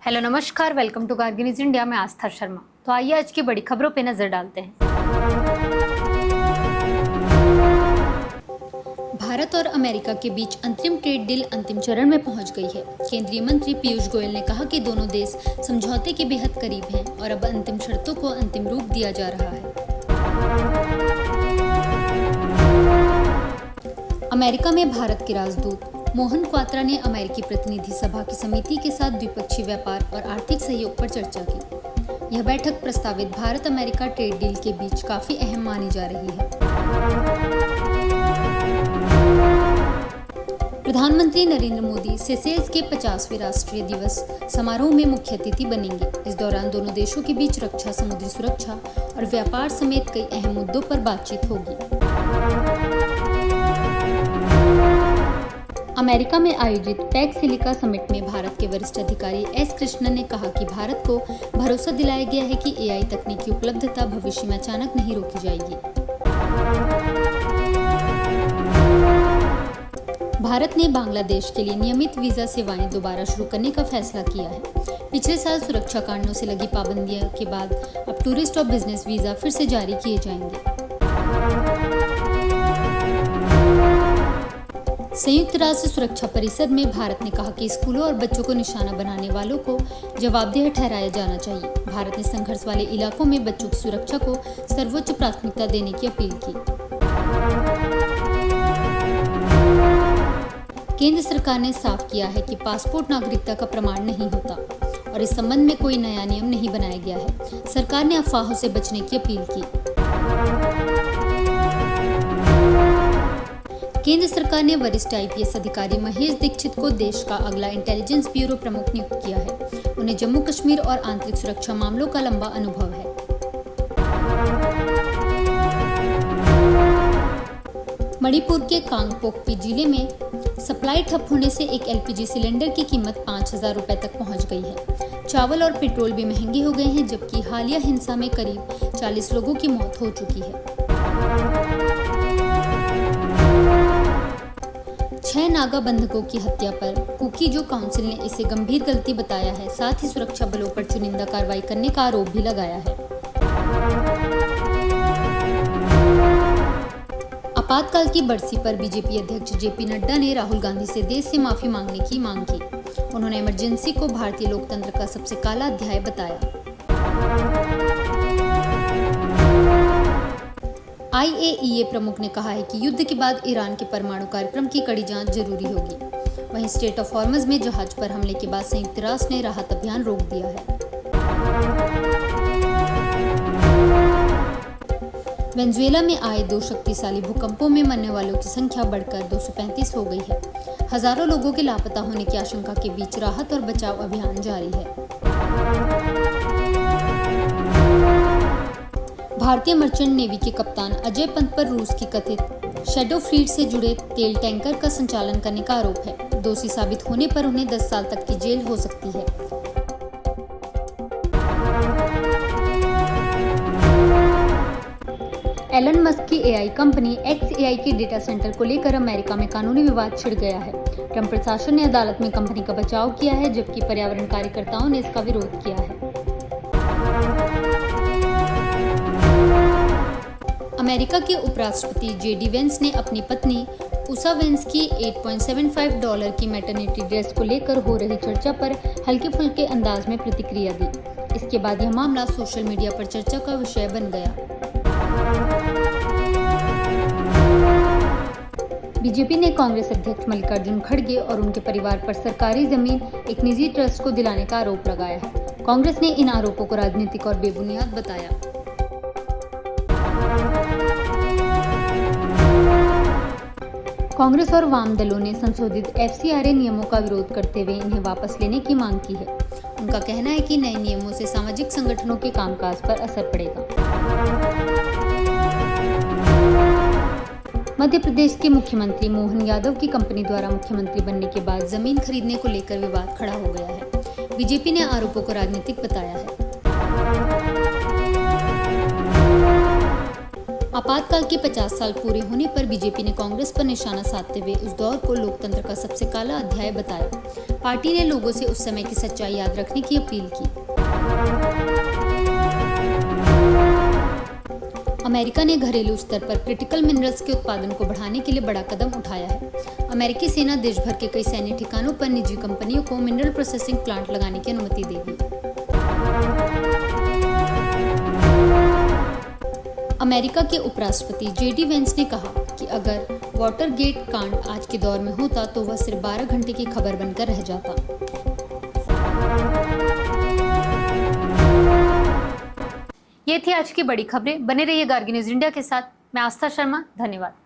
Hello नमस्कार, welcome to Kargil news India में आस्था शर्मा। तो आइए आज की बड़ी खबरों पे नजर डालते हैं। भारत और अमेरिका के बीच अंतरिम ट्रेड डील अंतिम चरण में पहुंच गई है। केंद्रीय मंत्री पीयूष गोयल ने कहा कि दोनों देश समझौते के बेहद करीब हैं और अब अंतिम शर्तों को अंतिम रूप दिया जा रहा है। अमेरिका में भारत के राजदूत मोहन क्वात्रा ने अमेरिकी प्रतिनिधि सभा की समिति के साथ द्विपक्षीय व्यापार और आर्थिक सहयोग पर चर्चा की। यह बैठक प्रस्तावित भारत अमेरिका ट्रेड डील के बीच काफी अहम मानी जा रही है। प्रधानमंत्री नरेंद्र मोदी सेशेल्स के 50वें राष्ट्रीय दिवस समारोह में मुख्य अतिथि बनेंगे। इस दौरान दोनों देशों के बीच रक्षा, समुद्री सुरक्षा और व्यापार समेत कई अहम मुद्दों पर बातचीत होगी। अमेरिका में आयोजित पैक सिलिका समिट में भारत के वरिष्ठ अधिकारी एस कृष्णन ने कहा कि भारत को भरोसा दिलाया गया है कि एआई तकनीक की उपलब्धता भविष्य में अचानक नहीं रोकी जाएगी। भारत ने बांग्लादेश के लिए नियमित वीजा सेवाएं दोबारा शुरू करने का फैसला किया है। पिछले साल सुरक्षा कारणों से लगी पाबंदियों के बाद अब टूरिस्ट और बिजनेस वीजा फिर से जारी किए जाएंगे। संयुक्त राष्ट्र सुरक्षा परिषद में भारत ने कहा कि स्कूलों और बच्चों को निशाना बनाने वालों को जवाबदेह ठहराया जाना चाहिए। भारत ने संघर्ष वाले इलाकों में बच्चों की सुरक्षा को सर्वोच्च प्राथमिकता देने की अपील की। केंद्र सरकार ने साफ किया है कि पासपोर्ट नागरिकता का प्रमाण नहीं होता और इस संबंध में कोई नया नियम नहीं बनाया गया है। सरकार ने अफवाहों से बचने की अपील की। केंद्र सरकार ने वरिष्ठ आईपीएस अधिकारी महेश दीक्षित को देश का अगला इंटेलिजेंस ब्यूरो प्रमुख नियुक्त किया है। उन्हें जम्मू कश्मीर और आंतरिक सुरक्षा मामलों का लंबा अनुभव है। मणिपुर के कांगपोकपी जिले में सप्लाई ठप होने से एक एलपीजी सिलेंडर की कीमत 5,000 रुपए तक पहुंच गई है। चावल और पेट्रोल भी महंगे हो गए हैं, जबकि हालिया हिंसा में करीब 40 लोगों की मौत हो चुकी है। 6 नागा बंधकों की हत्या पर कुकी-जो काउंसिल ने इसे गंभीर गलती बताया है। साथ ही सुरक्षा बलों पर चुनिंदा कार्रवाई करने का आरोप भी लगाया है। आपातकाल की बरसी पर बीजेपी अध्यक्ष जेपी नड्डा ने राहुल गांधी से देश से माफी मांगने की मांग की। उन्होंने इमरजेंसी को भारतीय लोकतंत्र का सबसे काला अध्याय बताया। आईएईए प्रमुख ने कहा है कि युद्ध के बाद ईरान के परमाणु कार्यक्रम की कड़ी जांच जरूरी होगी। वहीं स्ट्रेट ऑफ हॉर्मज में जहाज पर हमले के बाद संयुक्त राष्ट्र ने राहत अभियान रोक दिया है। वेनेजुएला में आए 2 शक्तिशाली भूकंपों में मरने वालों की संख्या बढ़कर 235 हो गई है। हजारों लोगों के लापता होने की आशंका के बीच राहत और बचाव अभियान जारी है। भारतीय मर्चेंट नेवी के कप्तान अजय पंत पर रूस की कथित शैडो फ्लीट से जुड़े तेल टैंकर का संचालन करने का आरोप है। दोषी साबित होने पर उन्हें 10 साल तक की जेल हो सकती है। एलन मस्क की एआई कंपनी XAI के डेटा सेंटर को लेकर अमेरिका में कानूनी विवाद छिड़ गया है। ट्रंप प्रशासन ने अदालत में कंपनी का बचाव किया है, जबकि पर्यावरण कार्यकर्ताओं ने इसका विरोध किया है। अमेरिका के उपराष्ट्रपति जेडी वेंस ने अपनी पत्नी उषा वेंस की $8.75 की मैटरनिटी ड्रेस को लेकर हो रही चर्चा पर हल्के फुल्के अंदाज में प्रतिक्रिया दी। इसके बाद यह मामला सोशल मीडिया पर चर्चा का विषय बन गया। बीजेपी ने कांग्रेस अध्यक्ष मल्लिकार्जुन खड़गे और उनके परिवार पर सरकारी जमीन एक निजी ट्रस्ट को दिलाने का आरोप लगाया है। कांग्रेस ने इन आरोपों को राजनीतिक और बेबुनियाद बताया। कांग्रेस और वाम दलों ने संशोधित FCRA नियमों का विरोध करते हुए इन्हें वापस लेने की मांग की है। उनका कहना है कि नए नियमों से सामाजिक संगठनों के कामकाज पर असर पड़ेगा। मध्य प्रदेश के मुख्यमंत्री मोहन यादव की कंपनी द्वारा मुख्यमंत्री बनने के बाद जमीन खरीदने को लेकर विवाद खड़ा हो गया है। बीजेपी ने आरोपों को राजनीतिक बताया है। आपातकाल के 50 साल पूरे होने पर बीजेपी ने कांग्रेस पर निशाना साधते हुए उस दौर को लोकतंत्र का सबसे काला अध्याय बताया। पार्टी ने लोगों से उस समय की सच्चाई याद रखने की अपील की। अमेरिका ने घरेलू स्तर पर क्रिटिकल मिनरल्स के उत्पादन को बढ़ाने के लिए बड़ा कदम उठाया है। अमेरिकी सेना देश भर के कई सैन्य ठिकानों पर निजी कंपनियों को मिनरल प्रोसेसिंग प्लांट लगाने की अनुमति देगी। अमेरिका के उपराष्ट्रपति जेडी वेंस ने कहा कि अगर वाटरगेट कांड आज के दौर में होता तो वह सिर्फ 12 घंटे की खबर बनकर रह जाता। ये थी आज की बड़ी खबरें। बने रहिए गार्गी न्यूज इंडिया के साथ। मैं आस्था शर्मा। धन्यवाद।